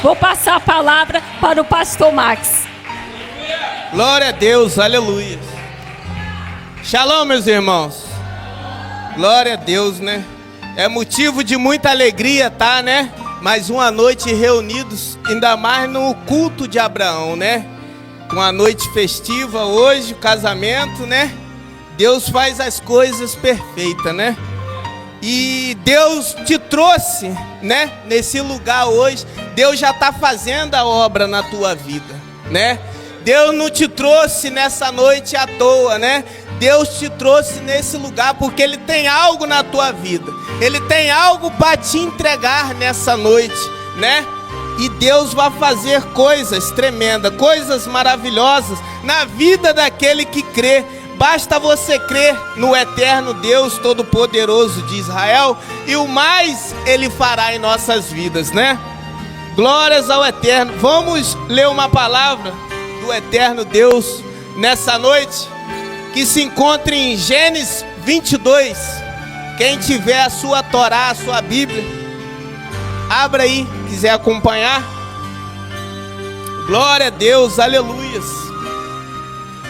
Vou passar a palavra para o pastor Max. Glória a Deus, aleluia. Shalom, meus irmãos. Glória a Deus, né? É motivo de muita alegria, tá, né? Mais uma noite reunidos, ainda mais no culto de Abraão, né? Uma noite festiva hoje, o casamento, né? Deus faz as coisas perfeitas, né? E Deus te trouxe, né? Nesse lugar hoje, Deus já está fazendo a obra na tua vida, né? Deus não te trouxe nessa noite à toa, né? Deus te trouxe nesse lugar porque Ele tem algo na tua vida. Ele tem algo para te entregar nessa noite, né? E Deus vai fazer coisas tremendas, coisas maravilhosas na vida daquele que crê. Basta você crer no eterno Deus Todo-Poderoso de Israel e o mais Ele fará em nossas vidas, né? Glórias ao Eterno. Vamos ler uma palavra do eterno Deus nessa noite, que se encontra em Gênesis 22. Quem tiver a sua Torá, a sua Bíblia, abra aí, quiser acompanhar. Glória a Deus, aleluias.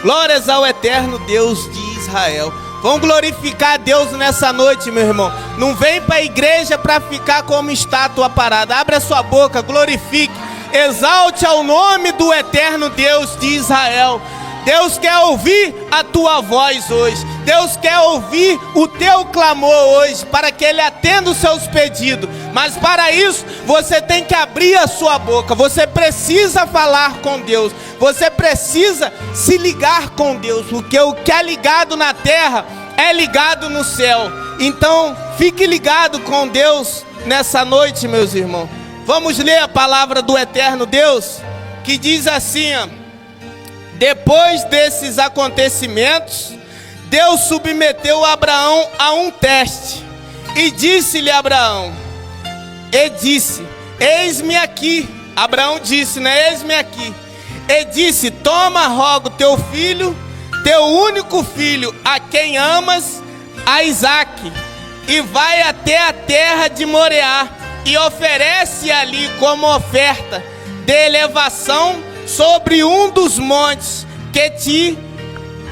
Glórias ao eterno Deus de Israel. Vamos glorificar a Deus nessa noite, meu irmão. Não vem para a igreja para ficar como estátua parada. Abra sua boca, glorifique, exalte ao nome do eterno Deus de Israel. Deus quer ouvir a tua voz hoje. Deus quer ouvir o teu clamor hoje, para que Ele atenda os seus pedidos. Mas para isso, você tem que abrir a sua boca. Você precisa falar com Deus. Você precisa se ligar com Deus, porque o que é ligado na terra é ligado no céu. Então, fique ligado com Deus nessa noite, meus irmãos. Vamos ler a palavra do eterno Deus, que diz assim, ó: depois desses acontecimentos, Deus submeteu Abraão a um teste, e disse-lhe Abraão, eis-me aqui. Abraão disse, né? Eis-me aqui. E disse, toma, rogo, teu filho, teu único filho, a quem amas, a Isaque, e vai até a terra de Moriá, e oferece ali como oferta de elevação sobre um dos montes que te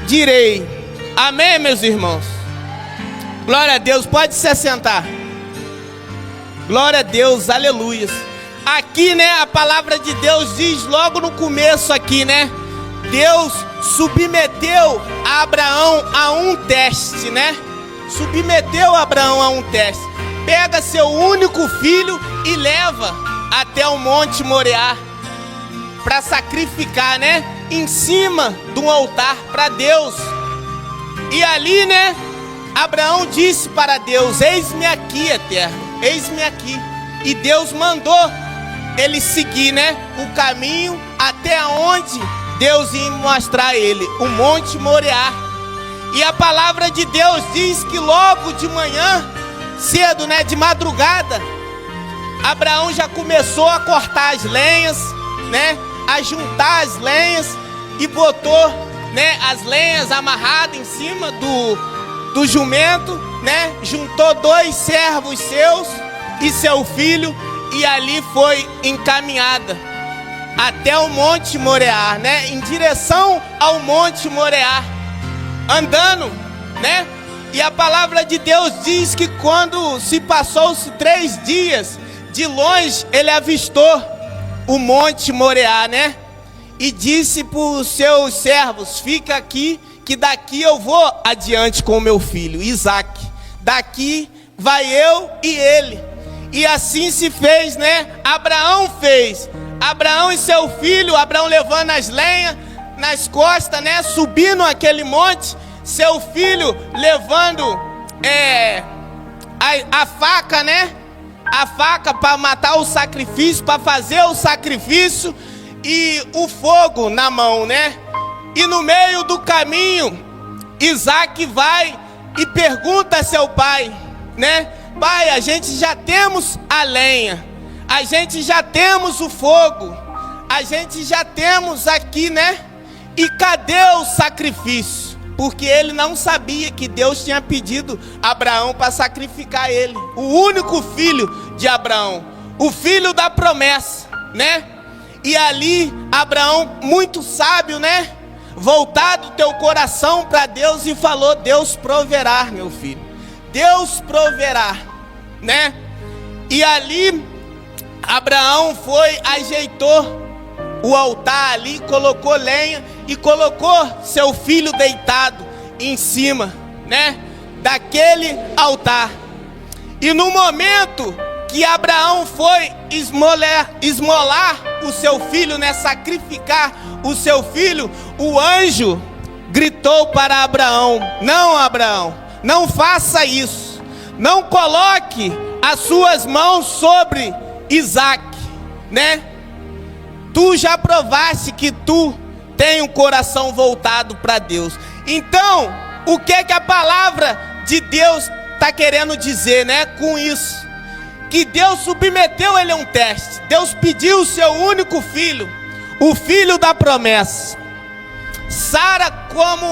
direi. Amém, meus irmãos? Glória a Deus, pode se assentar. Glória a Deus, aleluia. Aqui, né, a palavra de Deus diz logo no começo aqui, né? Deus submeteu a Abraão a um teste, né? Submeteu Abraão a um teste. Pega seu único filho e leva até o Monte Moriá para sacrificar, né? Em cima de um altar para Deus. E ali, né? Abraão disse para Deus, eis-me aqui, eterno, eis-me aqui. E Deus mandou ele seguir, né? O caminho até onde Deus ia mostrar a ele, o Monte Moriá. E a palavra de Deus diz que logo de manhã, cedo, né? De madrugada, Abraão já começou a cortar as lenhas, né? A juntar as lenhas e botou, né, as lenhas amarradas em cima do jumento, né? Juntou 2 servos seus e seu filho e ali foi encaminhada até o Monte Moriá, né? Em direção ao Monte Moriá, andando, né? E a palavra de Deus diz que quando se passou-se 3 dias, de longe ele avistou o Monte Moriá, né? E disse para os seus servos, fica aqui, que daqui eu vou adiante com o meu filho, Isaque. Daqui vai eu e ele. E assim se fez, né? Abraão fez. Abraão e seu filho, Abraão levando as lenhas nas costas, né? Subindo aquele monte. Seu filho levando a faca, né? A faca para matar o sacrifício, para fazer o sacrifício, e o fogo na mão, né? E no meio do caminho, Isaque vai e pergunta a seu pai, né? Pai, a gente já temos a lenha, a gente já temos o fogo, a gente já temos aqui, né? E cadê o sacrifício? Porque ele não sabia que Deus tinha pedido a Abraão para sacrificar ele, o único filho de Abraão, o filho da promessa. né? E ali, Abraão, muito sábio, né? Voltado o teu coração para Deus e falou: Deus proverá, meu filho. Deus proverá, né? E ali, Abraão foi, ajeitou o altar ali, colocou lenha e colocou seu filho deitado em cima, né? Daquele altar. E no momento que Abraão foi esmolar o seu filho, né, sacrificar o seu filho, o anjo gritou para Abraão: não, Abraão, não faça isso, não coloque as suas mãos sobre Isaque, né? Tu já provaste que tu tem um coração voltado para Deus. Então, o que a palavra de Deus está querendo dizer, né, com isso? Que Deus submeteu ele a um teste. Deus pediu o seu único filho, o filho da promessa. Sara, como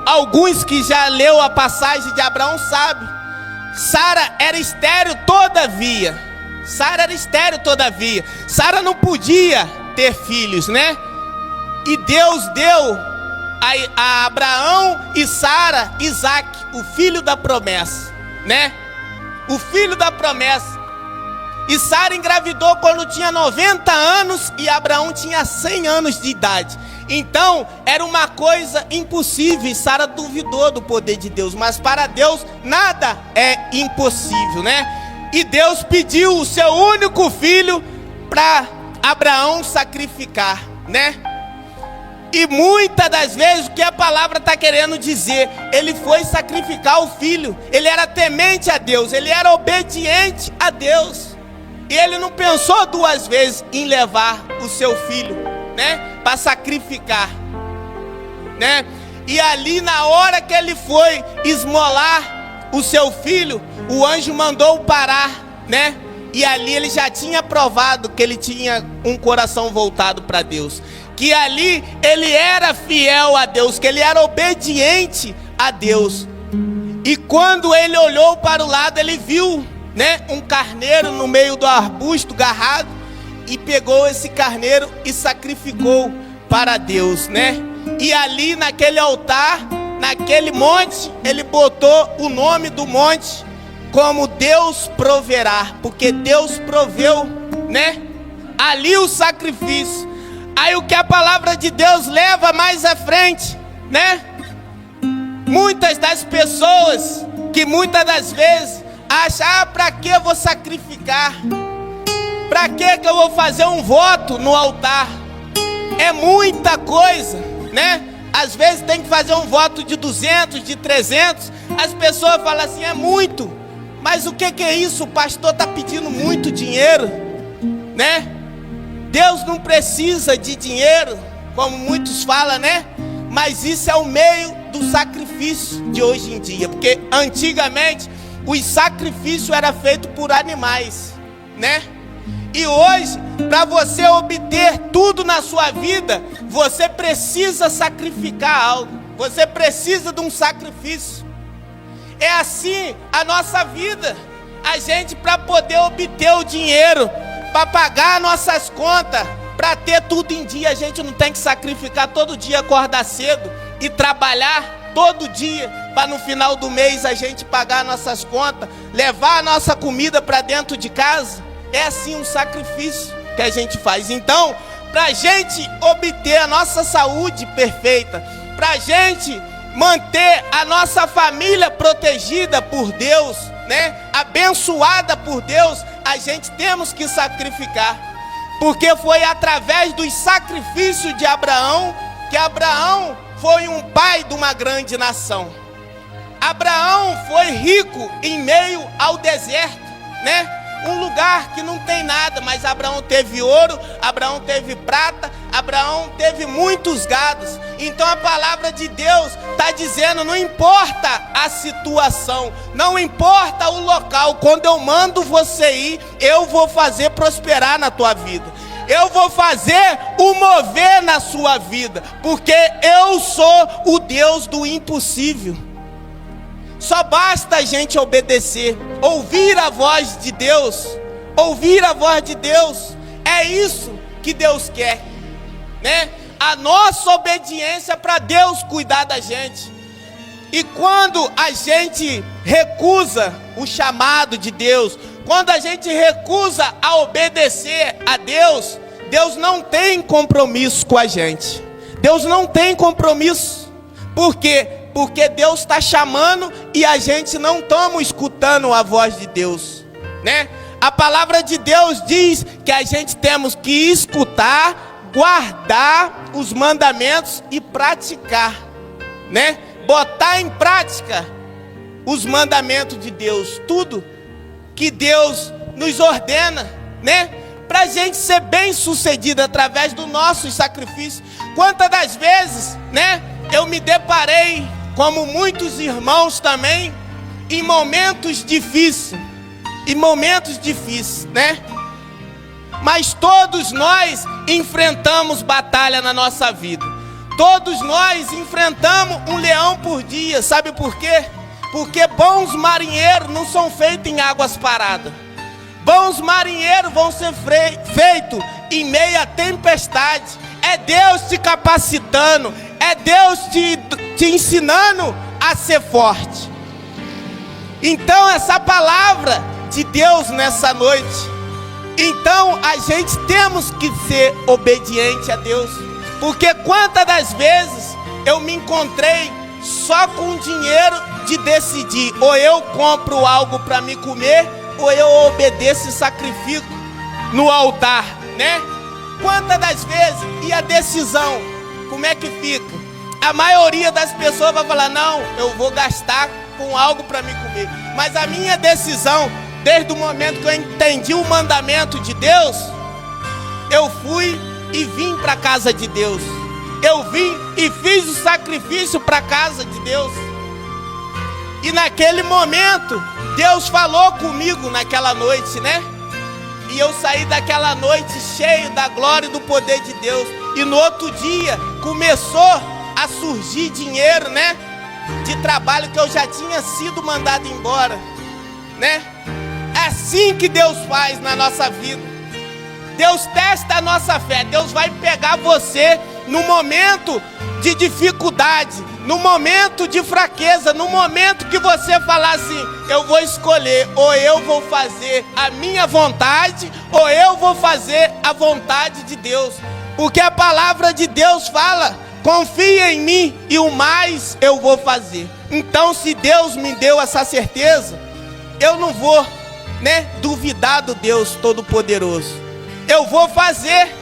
alguns que já leu a passagem de Abraão sabem, Sara era estéril todavia. Sara era estéril todavia. Sara não podia ter filhos, né? E Deus deu a Abraão e Sara Isaque, o filho da promessa, né? O filho da promessa. E Sara engravidou quando tinha 90 anos e Abraão tinha 100 anos de idade. Então, era uma coisa impossível. Sara duvidou do poder de Deus, mas para Deus nada é impossível, né? E Deus pediu o seu único filho para Abraão sacrificar, né? E muitas das vezes o que a palavra está querendo dizer, ele foi sacrificar o filho. Ele era temente a Deus, ele era obediente a Deus. E ele não pensou duas vezes em levar o seu filho, né, para sacrificar, né? E ali na hora que ele foi esmolar o seu filho, o anjo mandou parar, né? E ali ele já tinha provado que ele tinha um coração voltado para Deus, que ali ele era fiel a Deus, que ele era obediente a Deus. E quando ele olhou para o lado, ele viu, né, um carneiro no meio do arbusto garrado, e pegou esse carneiro e sacrificou para Deus, né? E ali naquele altar, naquele monte, ele botou o nome do monte como Deus proverá, porque Deus proveu, né, ali o sacrifício. Aí o que a palavra de Deus leva mais à frente, né? Muitas das pessoas que muitas das vezes acham: para que eu vou sacrificar? Para que eu vou fazer um voto no altar? É muita coisa, né? Às vezes tem que fazer um voto de 200, de 300. As pessoas falam assim: é muito. Mas o que é isso? O pastor está pedindo muito dinheiro, né? Deus não precisa de dinheiro, como muitos falam, né? Mas isso é o meio do sacrifício de hoje em dia. Porque antigamente os sacrifícios eram feitos por animais, né? E hoje, para você obter tudo na sua vida, você precisa sacrificar algo. Você precisa de um sacrifício. É assim a nossa vida. A gente, para poder obter o dinheiro, para pagar nossas contas, para ter tudo em dia, a gente não tem que sacrificar todo dia, acordar cedo e trabalhar todo dia, para no final do mês a gente pagar nossas contas, levar a nossa comida para dentro de casa. É assim um sacrifício que a gente faz. Então, para a gente obter a nossa saúde perfeita, para a gente manter a nossa família protegida por Deus, né, abençoada por Deus, a gente temos que sacrificar. Porque foi através dos sacrifícios de Abraão que Abraão foi um pai de uma grande nação. Abraão foi rico em meio ao deserto, né? Um lugar que não tem nada, mas Abraão teve ouro, Abraão teve prata, Abraão teve muitos gados. Então a palavra de Deus está dizendo: não importa a situação, não importa o local, quando eu mando você ir, eu vou fazer prosperar na tua vida. Eu vou fazer o mover na sua vida, porque eu sou o Deus do impossível. Só basta a gente obedecer, ouvir a voz de Deus, ouvir a voz de Deus. É isso que Deus quer, né? A nossa obediência para Deus cuidar da gente. E quando a gente recusa o chamado de Deus, quando a gente recusa a obedecer a Deus, Deus não tem compromisso com a gente. Deus não tem compromisso. Por quê? Porque Deus está chamando e a gente não estamos escutando a voz de Deus, né? A palavra de Deus diz que a gente temos que escutar, guardar os mandamentos e praticar, né? Botar em prática os mandamentos de Deus, tudo que Deus nos ordena, né? Para a gente ser bem sucedido através do nosso sacrifício. Quantas das vezes, né? Eu me deparei, como muitos irmãos também, em momentos difíceis, né? Mas todos nós enfrentamos batalha na nossa vida. Todos nós enfrentamos um leão por dia. Sabe por quê? Porque bons marinheiros não são feitos em águas paradas. Bons marinheiros vão ser feitos em meia tempestade. É Deus te capacitando. É Deus te ensinando a ser forte. Então essa palavra de Deus nessa noite, então a gente temos que ser obediente a Deus. Porque quantas das vezes eu me encontrei só com o dinheiro de decidir, ou eu compro algo para me comer, ou eu obedeço e sacrifico no altar, né? Quantas das vezes, e a decisão, como é que fica? A maioria das pessoas vai falar, não, eu vou gastar com algo para me comer. Mas a minha decisão, desde o momento que eu entendi o mandamento de Deus, eu fui e vim para a casa de Deus. Eu vim e fiz o sacrifício para a casa de Deus. E naquele momento, Deus falou comigo naquela noite, né? E eu saí daquela noite cheio da glória e do poder de Deus. E no outro dia, começou a surgir dinheiro, né? De trabalho que eu já tinha sido mandado embora, né? É assim que Deus faz na nossa vida. Deus testa a nossa fé. Deus vai pegar você no momento de dificuldade, no momento de fraqueza, no momento que você falar assim, eu vou escolher, ou eu vou fazer a minha vontade, ou eu vou fazer a vontade de Deus. Porque a palavra de Deus fala, confia em mim e o mais eu vou fazer. Então se Deus me deu essa certeza, eu não vou, né, duvidar do Deus Todo-Poderoso. Eu vou fazer,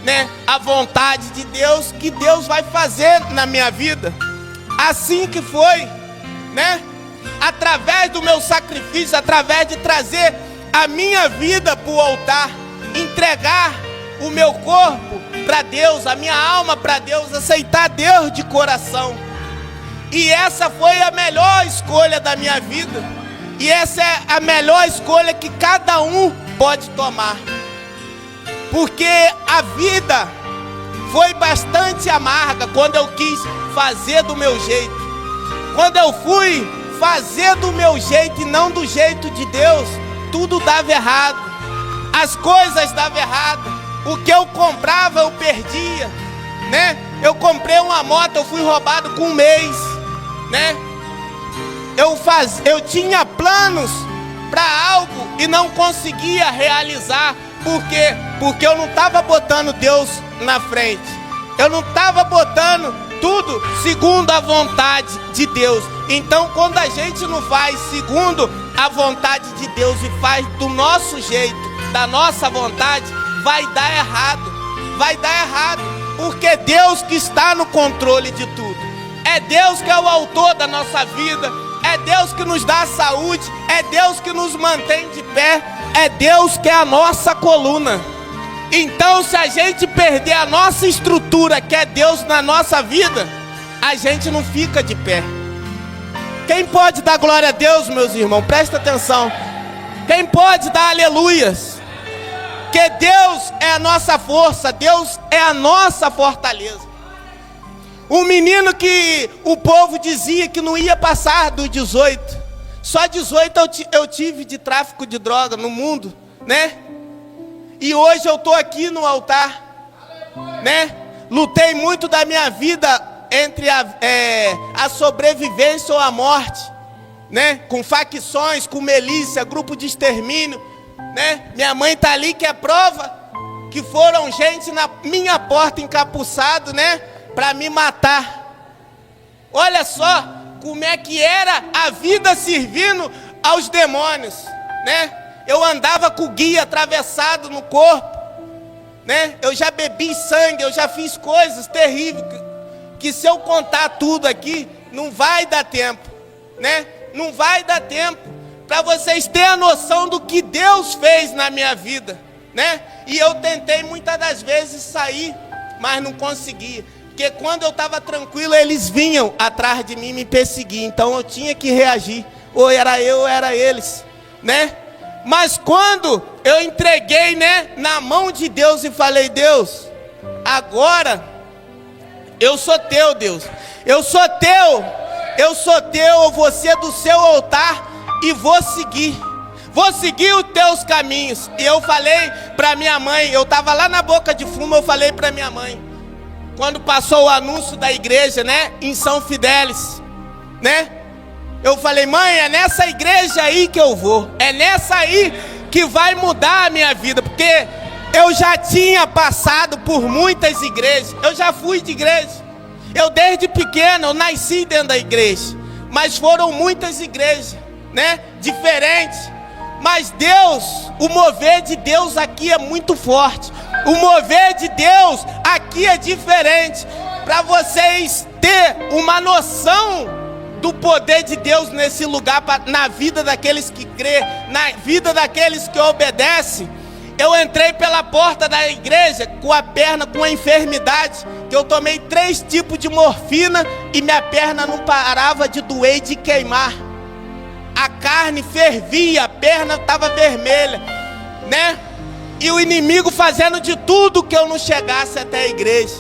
né, a vontade de Deus, que Deus vai fazer na minha vida. Assim que foi, né? Através do meu sacrifício, através de trazer a minha vida para o altar, entregar o meu corpo para Deus, a minha alma para Deus, aceitar Deus de coração. E essa foi a melhor escolha da minha vida. E essa é a melhor escolha que cada um pode tomar. Porque a vida foi bastante amarga quando eu quis fazer do meu jeito. Quando eu fui fazer do meu jeito e não do jeito de Deus, tudo dava errado. As coisas davam errado. O que eu comprava eu perdia, né? Eu comprei uma moto, eu fui roubado com um mês, né? Eu tinha planos para algo e não conseguia realizar. Por quê? Porque eu não estava botando Deus na frente. Eu não estava botando tudo segundo a vontade de Deus. Então quando a gente não faz segundo a vontade de Deus e faz do nosso jeito, da nossa vontade, vai dar errado. Vai dar errado. Porque é Deus que está no controle de tudo. É Deus que é o autor da nossa vida. É Deus que nos dá a saúde. É Deus que nos mantém de pé. É Deus que é a nossa coluna. Então se a gente perder a nossa estrutura, que é Deus na nossa vida, a gente não fica de pé. Quem pode dar glória a Deus, meus irmãos? Presta atenção. Quem pode dar aleluias? Que Deus é a nossa força, Deus é a nossa fortaleza. Um menino que o povo dizia que não ia passar do 18. Só 18 eu tive de tráfico de droga no mundo, né? E hoje eu estou aqui no altar, né? Lutei muito da minha vida entre a sobrevivência ou a morte, né? Com facções, com milícia, grupo de extermínio, né? Minha mãe está ali, que é prova que foram gente na minha porta encapuçado, né? Para me matar. Olha só como é que era a vida servindo aos demônios, né? Eu andava com o guia atravessado no corpo, né? Eu já bebi sangue, eu já fiz coisas terríveis, que se eu contar tudo aqui, não vai dar tempo, né? Não vai dar tempo para vocês terem a noção do que Deus fez na minha vida, né? E eu tentei muitas das vezes sair, mas não conseguia. Porque quando eu estava tranquilo, eles vinham atrás de mim me perseguir. Então eu tinha que reagir. Ou era eu ou era eles, né? Mas quando eu entreguei, né, na mão de Deus e falei: Deus, agora eu sou teu, Deus. Eu sou teu. Eu sou teu, eu vou ser do seu altar e vou seguir. Vou seguir os teus caminhos. E eu falei para minha mãe, eu estava lá na boca de fumo, eu falei para minha mãe, quando passou o anúncio da igreja, né, em São Fidélis, né? Eu falei: mãe, é nessa igreja aí que eu vou. É nessa aí que vai mudar a minha vida. Porque eu já tinha passado por muitas igrejas. Eu já fui de igreja. Eu desde pequeno, eu nasci dentro da igreja. Mas foram muitas igrejas, né, diferentes. Mas Deus, o mover de Deus aqui é muito forte. O mover de Deus aqui é diferente. Para vocês terem uma noção do poder de Deus nesse lugar, na vida daqueles que crê, na vida daqueles que obedecem. Eu entrei pela porta da igreja com a perna com a enfermidade, que eu tomei 3 tipos de morfina e minha perna não parava de doer e de queimar. A carne fervia, a perna estava vermelha, né? E o inimigo fazendo de tudo que eu não chegasse até a igreja,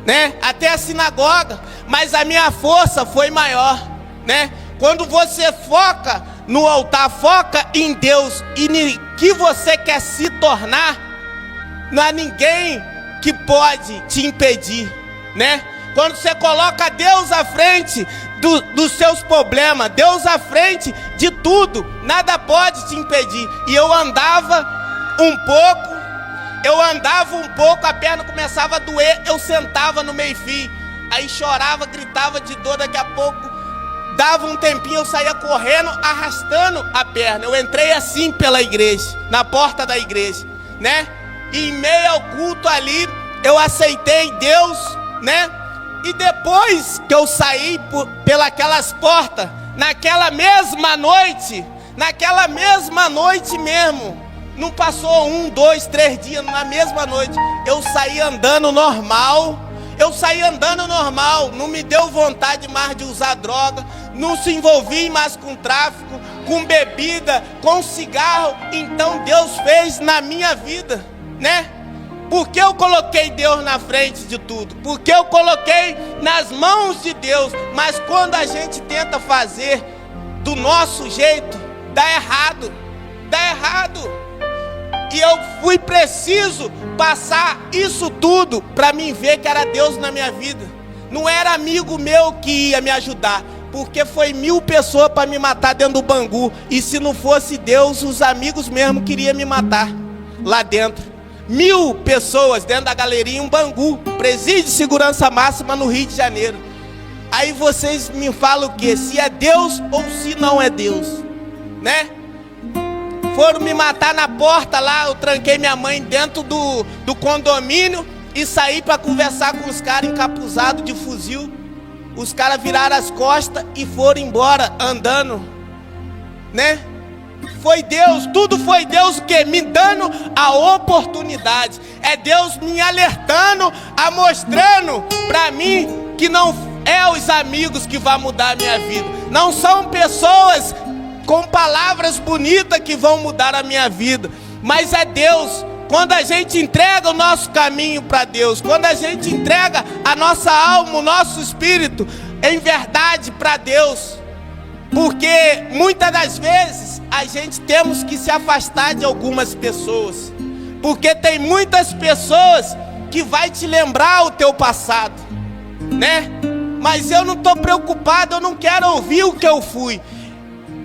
né? Até a sinagoga. Mas a minha força foi maior, né? Quando você foca no altar, foca em Deus e no que você quer se tornar, não há ninguém que pode te impedir, né? Quando você coloca Deus à frente dos seus problemas, Deus à frente de tudo, nada pode te impedir. E eu andava um pouco, a perna começava a doer, eu sentava no meio-fio, aí chorava, gritava de dor, daqui a pouco dava um tempinho, eu saía correndo, arrastando a perna. Eu entrei assim pela igreja, na porta da igreja, né? E em meio ao culto ali, eu aceitei Deus, né? E depois que eu saí pelas portas, naquela mesma noite mesmo, não passou 1, 2, 3 dias, na mesma noite, eu saí andando normal. Não me deu vontade mais de usar droga, não se envolvi mais com tráfico, com bebida, com cigarro. Então Deus fez na minha vida, né? Porque eu coloquei Deus na frente de tudo, porque eu coloquei nas mãos de Deus. Mas quando a gente tenta fazer do nosso jeito, dá errado. E eu fui preciso passar isso tudo para mim ver que era Deus na minha vida. Não era amigo meu que ia me ajudar, porque foi 1000 pessoas para me matar dentro do Bangu. E se não fosse Deus, os amigos mesmo queriam me matar lá dentro. 1000 pessoas dentro da galerinha, um Bangu, presídio de segurança máxima no Rio de Janeiro. Aí vocês me falam o quê? Se é Deus ou se não é Deus, né? Foram me matar na porta lá, eu tranquei minha mãe dentro do condomínio e saí para conversar com os caras encapuzados de fuzil. Os caras viraram as costas e foram embora andando, né? Foi Deus, tudo foi Deus que me dando a oportunidade. É Deus me alertando, mostrando para mim que não é os amigos que vão mudar a minha vida. Não são pessoas com palavras bonitas que vão mudar a minha vida, mas é Deus. Quando a gente entrega o nosso caminho para Deus, quando a gente entrega a nossa alma, o nosso espírito em verdade para Deus, porque muitas das vezes a gente temos que se afastar de algumas pessoas, Porque tem muitas pessoas que vai te lembrar o teu passado, né? Mas eu não estou preocupado, eu não quero ouvir o que eu fui.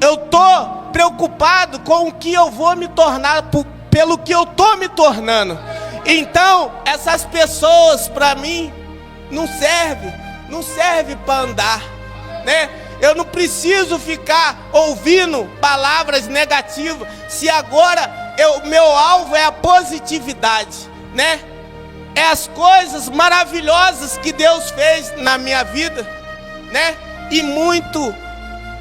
Eu estou preocupado com o que eu vou me tornar, pelo que eu estou me tornando. Então, essas pessoas para mim não serve para andar, né? Eu não preciso ficar ouvindo palavras negativas, se agora meu alvo é a positividade, né? É as coisas maravilhosas que Deus fez na minha vida, né? E muito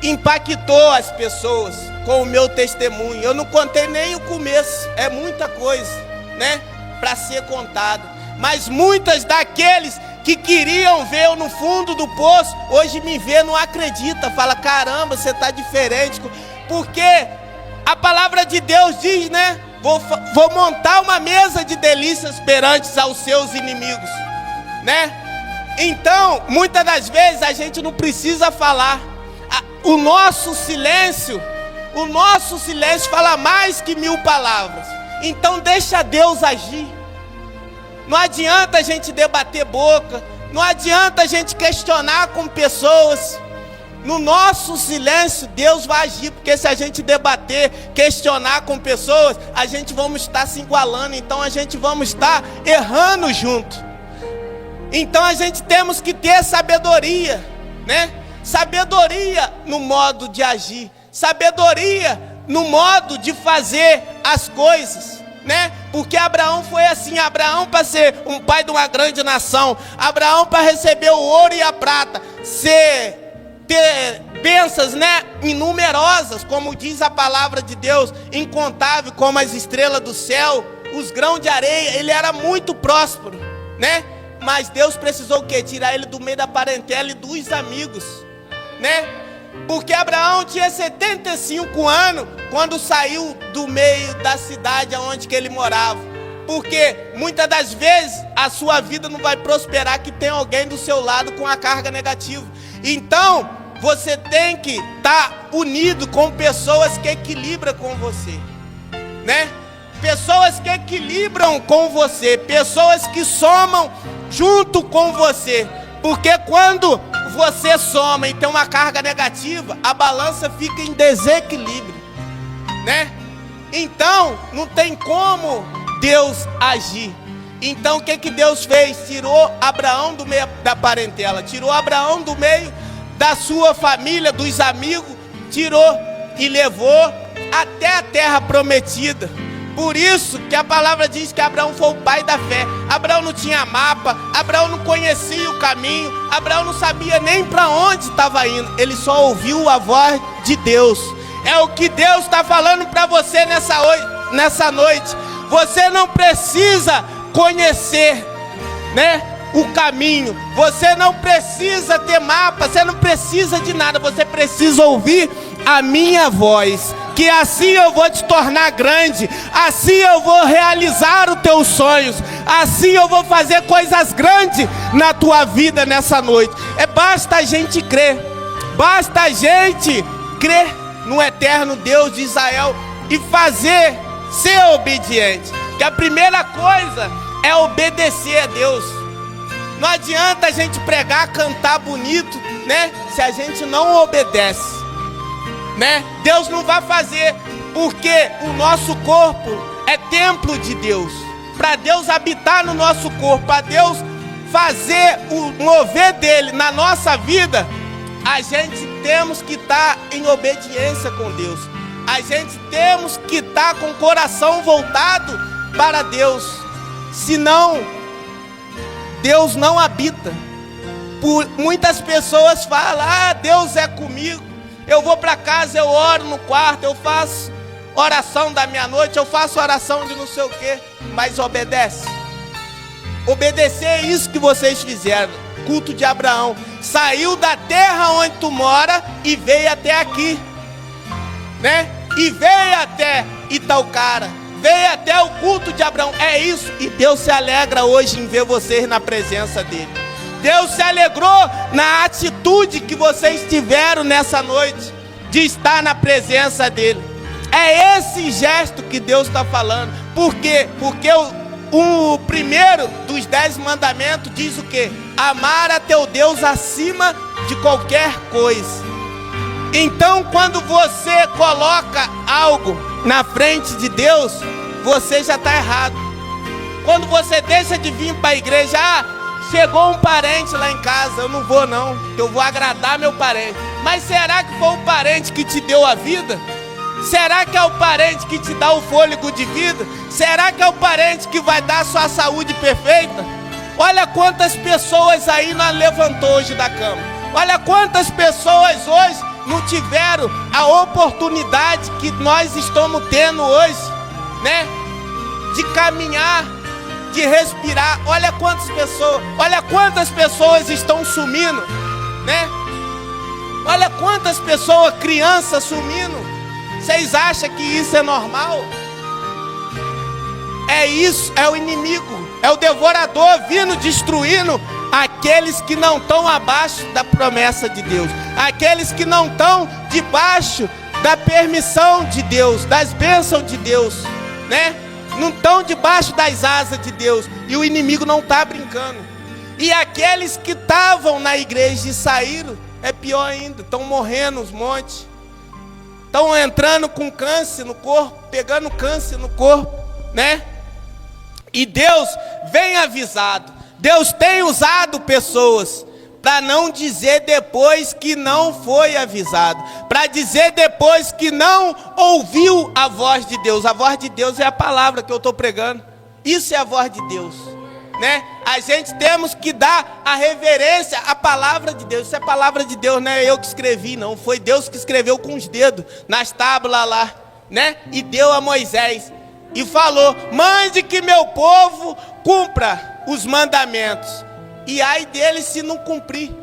impactou as pessoas com o meu testemunho. Eu não contei nem o começo, é muita coisa, né? Para ser contado. Mas muitas daqueles que queriam ver eu no fundo do poço, hoje me vê, não acredita, fala: caramba, você está diferente. Porque a palavra de Deus diz, né? Vou montar uma mesa de delícias perante aos seus inimigos, né? Então, muitas das vezes a gente não precisa falar. O nosso silêncio fala mais que 1000 palavras. Então deixa Deus agir. Não adianta a gente debater boca, não adianta a gente questionar com pessoas. No nosso silêncio Deus vai agir, porque se a gente debater, questionar com pessoas, a gente vamos estar se igualando, então a gente vamos estar errando junto. Então a gente temos que ter sabedoria, né? Sabedoria no modo de agir, sabedoria no modo de fazer as coisas, né? Porque Abraão foi assim. Abraão, para ser um pai de uma grande nação, Abraão, para receber o ouro e a prata, ter bênçãos, né, inumerosas, como diz a palavra de Deus, incontável como as estrelas do céu, os grãos de areia. Ele era muito próspero, né? Mas Deus precisou o quê? Tirar ele do meio da parentela e dos amigos, né? Porque Abraão tinha 75 anos quando saiu do meio da cidade onde que ele morava. Porque muitas das vezes a sua vida não vai prosperar que tem alguém do seu lado com a carga negativa. Então você tem que estar unido com pessoas que equilibram com você, né? Pessoas que equilibram com você, pessoas que somam junto com você. Porque quando você soma e tem uma carga negativa, a balança fica em desequilíbrio, né? Então não tem como Deus agir. Então o que Deus fez? Tirou Abraão do meio da parentela, tirou Abraão do meio da sua família, dos amigos, tirou e levou até a terra prometida. Por isso que a palavra diz que Abraão foi o pai da fé. Abraão não tinha mapa, Abraão não conhecia o caminho, Abraão não sabia nem para onde estava indo, ele só ouviu a voz de Deus. É o que Deus está falando para você nessa noite. Você não precisa conhecer, né, o caminho, você não precisa ter mapa, você não precisa de nada, você precisa ouvir a minha voz, que assim eu vou te tornar grande, assim eu vou realizar os teus sonhos, assim eu vou fazer coisas grandes na tua vida nessa noite. Basta a gente crer, basta a gente crer no eterno Deus de Israel e ser obediente. Que a primeira coisa é obedecer a Deus. Não adianta a gente pregar, cantar bonito, né, se a gente não obedece, né? Deus não vai fazer, porque o nosso corpo é templo de Deus. Para Deus habitar no nosso corpo, para Deus fazer o mover dele na nossa vida, a gente temos que estar em obediência com Deus. A gente temos que estar com o coração voltado para Deus. Senão Deus não habita. Muitas pessoas falam: Deus é comigo, eu vou para casa, eu oro no quarto, eu faço oração da meia-noite, eu faço oração de não sei o quê. Mas obedece. Obedecer é isso que vocês fizeram. Culto de Abraão, saiu da terra onde tu mora e veio até aqui, né? E veio até Itaucara, veio até o culto de Abraão. É isso. E Deus se alegra hoje em ver vocês na presença dele. Deus se alegrou na atitude que vocês tiveram nessa noite, de estar na presença dele. É esse gesto que Deus está falando. Por quê? Porque o primeiro dos 10 mandamentos diz o quê? Amar a teu Deus acima de qualquer coisa. Então, quando você coloca algo na frente de Deus, você já está errado. Quando você deixa de vir para a igreja, chegou um parente lá em casa, eu não vou não, eu vou agradar meu parente. Mas será que foi o parente que te deu a vida? Será que é o parente que te dá o fôlego de vida? Será que é o parente que vai dar a sua saúde perfeita? Olha quantas pessoas aí não levantou hoje da cama. Olha quantas pessoas hoje não tiveram a oportunidade que nós estamos tendo hoje, né? De caminhar, de respirar. Olha quantas pessoas estão sumindo, né? Olha quantas pessoas, crianças sumindo. Vocês acham que isso é normal? É isso, é o inimigo, é o devorador vindo destruindo aqueles que não estão abaixo da promessa de Deus, aqueles que não estão debaixo da permissão de Deus, das bênçãos de Deus, né? Não estão debaixo das asas de Deus, e o inimigo não está brincando. E aqueles que estavam na igreja e saíram, é pior ainda, estão morrendo os montes, estão entrando com câncer no corpo, pegando câncer no corpo, né? E Deus vem avisado, Deus tem usado pessoas para não dizer depois que não foi avisado, para dizer depois que não ouviu a voz de Deus. A voz de Deus é a palavra que eu estou pregando, isso é a voz de Deus, né? A gente temos que dar a reverência à palavra de Deus. Isso é palavra de Deus, não é eu que escrevi, não. Foi Deus que escreveu com os dedos nas tábuas lá, né? E deu a Moisés e falou: mande que meu povo cumpra os mandamentos. E ai dele se não cumprir,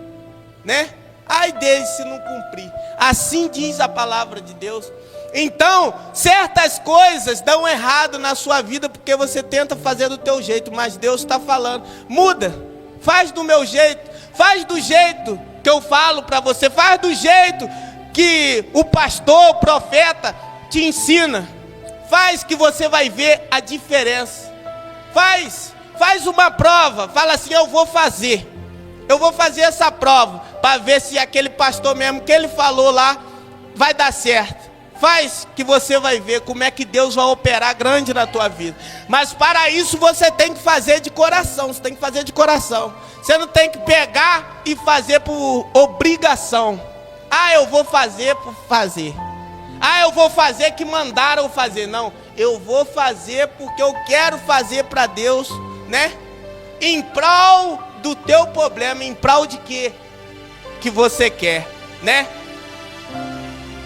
né? Ai dele se não cumprir. Assim diz a palavra de Deus. Então, certas coisas dão errado na sua vida porque você tenta fazer do teu jeito, mas Deus está falando: muda, faz do meu jeito, faz do jeito que eu falo para você, faz do jeito que o pastor, o profeta te ensina. Faz que você vai ver a diferença. Faz uma prova, fala assim: eu vou fazer essa prova, para ver se aquele pastor mesmo que ele falou lá, vai dar certo. Faz que você vai ver como é que Deus vai operar grande na tua vida. Mas para isso você tem que fazer de coração, você tem que fazer de coração. Você não tem que pegar e fazer por obrigação. Eu vou fazer por fazer. Eu vou fazer que mandaram fazer. Não, eu vou fazer porque eu quero fazer para Deus, né? Em prol do teu problema, em prol de quê? Que você quer, né?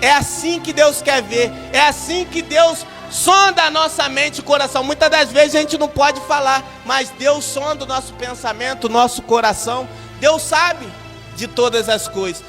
É assim que Deus quer ver, é assim que Deus sonda a nossa mente e coração. Muitas das vezes a gente não pode falar, mas Deus sonda o nosso pensamento, o nosso coração. Deus sabe de todas as coisas.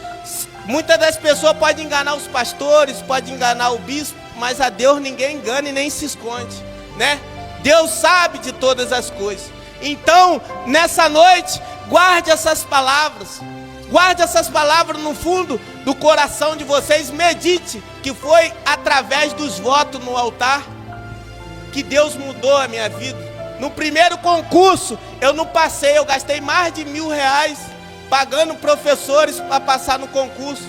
Muitas das pessoas podem enganar os pastores, podem enganar o bispo, mas a Deus ninguém engana e nem se esconde, né? Deus sabe de todas as coisas. Então, nessa noite, guarde essas palavras. Guarde essas palavras no fundo do coração de vocês. Medite que foi através dos votos no altar que Deus mudou a minha vida. No primeiro concurso eu não passei, eu gastei mais de R$1.000 pagando professores para passar no concurso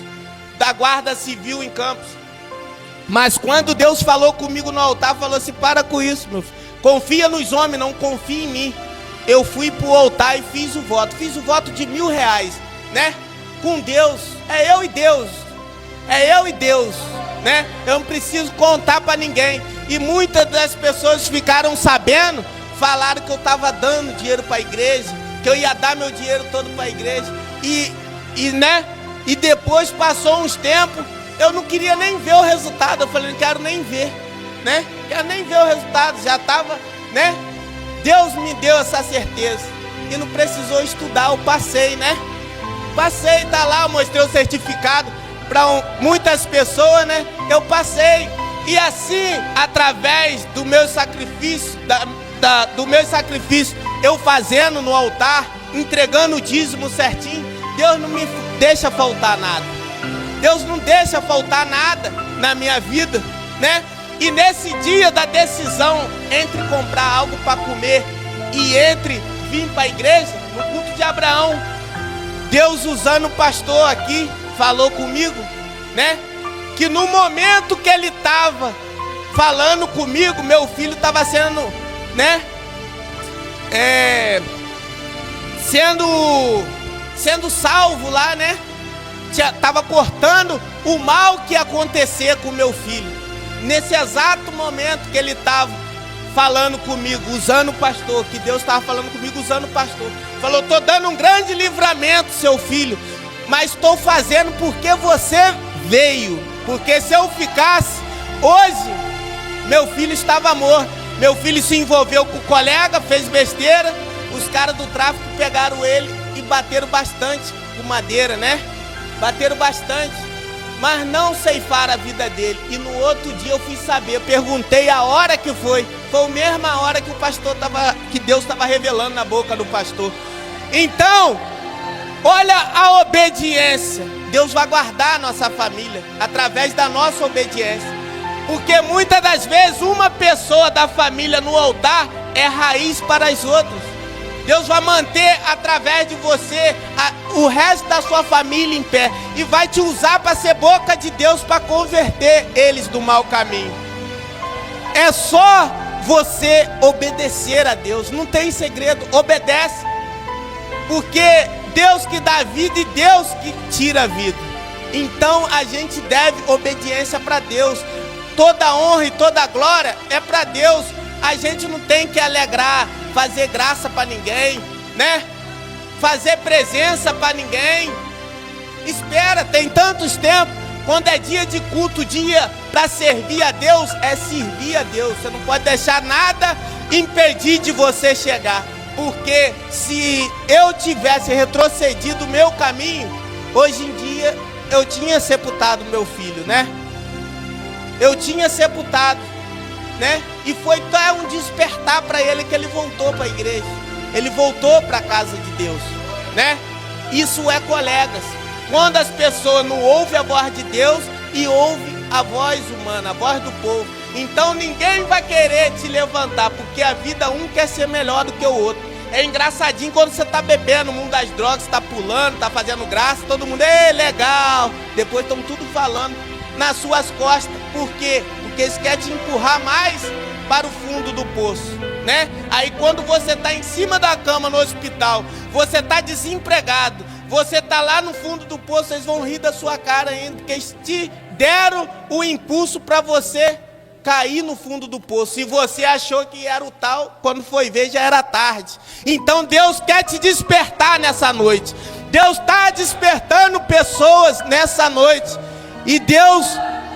da Guarda Civil em Campos. Mas quando Deus falou comigo no altar, falou assim: para com isso, meu filho. Confia nos homens, não confia em mim. Eu fui para o altar e fiz o voto de R$1.000, né? Com Deus, é eu e Deus, né? Eu não preciso contar para ninguém. E muitas das pessoas ficaram sabendo, falaram que eu estava dando dinheiro para a igreja, que eu ia dar meu dinheiro todo para a igreja. Né? E depois passou uns tempos, eu não queria nem ver o resultado. Eu falei: não quero nem ver, né? Quero nem ver o resultado, já estava, né? Deus me deu essa certeza. E não precisou estudar, eu passei, né? Passei, tá lá, eu mostrei o certificado para muitas pessoas, né? Eu passei. E assim, através do meu sacrifício, do meu sacrifício, eu fazendo no altar, entregando o dízimo certinho, Deus não me deixa faltar nada. Deus não deixa faltar nada na minha vida, né? E nesse dia da decisão entre comprar algo para comer e entre vir para a igreja, no culto de Abraão, Deus, usando o pastor aqui, falou comigo, né? Que no momento que ele estava falando comigo, meu filho estava sendo, né? Sendo salvo lá, né? Estava cortando o mal que ia acontecer com meu filho. Nesse exato momento que ele estava falando comigo, usando o pastor, que Deus estava falando comigo usando o pastor, falou: estou dando um grande livramento, seu filho, mas estou fazendo porque você veio. Porque se eu ficasse, hoje, meu filho estava morto. Meu filho se envolveu com o colega, fez besteira, os caras do tráfico pegaram ele e bateram bastante com madeira, né? Bateram bastante, mas não ceifaram a vida dele. E no outro dia eu fui saber, perguntei a hora que foi a mesma hora que o pastor que Deus estava revelando na boca do pastor. Então, olha a obediência. Deus vai guardar a nossa família através da nossa obediência. Porque muitas das vezes uma pessoa da família no altar é raiz para as outras. Deus vai manter através de você o resto da sua família em pé. E vai te usar para ser boca de Deus para converter eles do mau caminho. É só você obedecer a Deus. Não tem segredo, obedece. Porque Deus que dá vida e Deus que tira a vida. Então a gente deve obediência para Deus. Toda honra e toda glória é para Deus. A gente não tem que alegrar, fazer graça para ninguém, né? Fazer presença para ninguém. Espera, tem tantos tempos. Quando é dia de culto, dia para servir a Deus, é servir a Deus. Você não pode deixar nada impedir de você chegar. Porque se eu tivesse retrocedido o meu caminho, hoje em dia eu tinha sepultado meu filho, né? Eu tinha sepultado, né? E foi até um despertar para ele que ele voltou para a igreja. Ele voltou para a casa de Deus, né? Isso é colegas. Quando as pessoas não ouvem a voz de Deus e ouvem a voz humana, a voz do povo. Então ninguém vai querer te levantar, porque a vida um quer ser melhor do que o outro. É engraçadinho quando você está bebendo no mundo das drogas, está pulando, está fazendo graça, todo mundo, legal. Depois estão tudo falando nas suas costas. Por quê? Porque eles querem te empurrar mais para o fundo do poço, né? Aí quando você está em cima da cama no hospital, você está desempregado, você está lá no fundo do poço, eles vão rir da sua cara ainda, porque eles te deram o impulso para você cair no fundo do poço. E você achou que era o tal, quando foi ver já era tarde. Então Deus quer te despertar nessa noite. Deus está despertando pessoas nessa noite. E Deus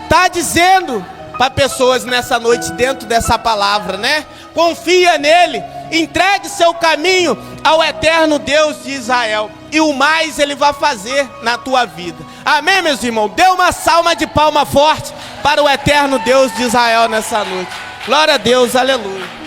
está dizendo para pessoas nessa noite, dentro dessa palavra, né? Confia nele, entregue seu caminho ao eterno Deus de Israel, e o mais ele vai fazer na tua vida. Amém, meus irmãos? Dê uma salva de palma forte para o eterno Deus de Israel nessa noite. Glória a Deus, aleluia.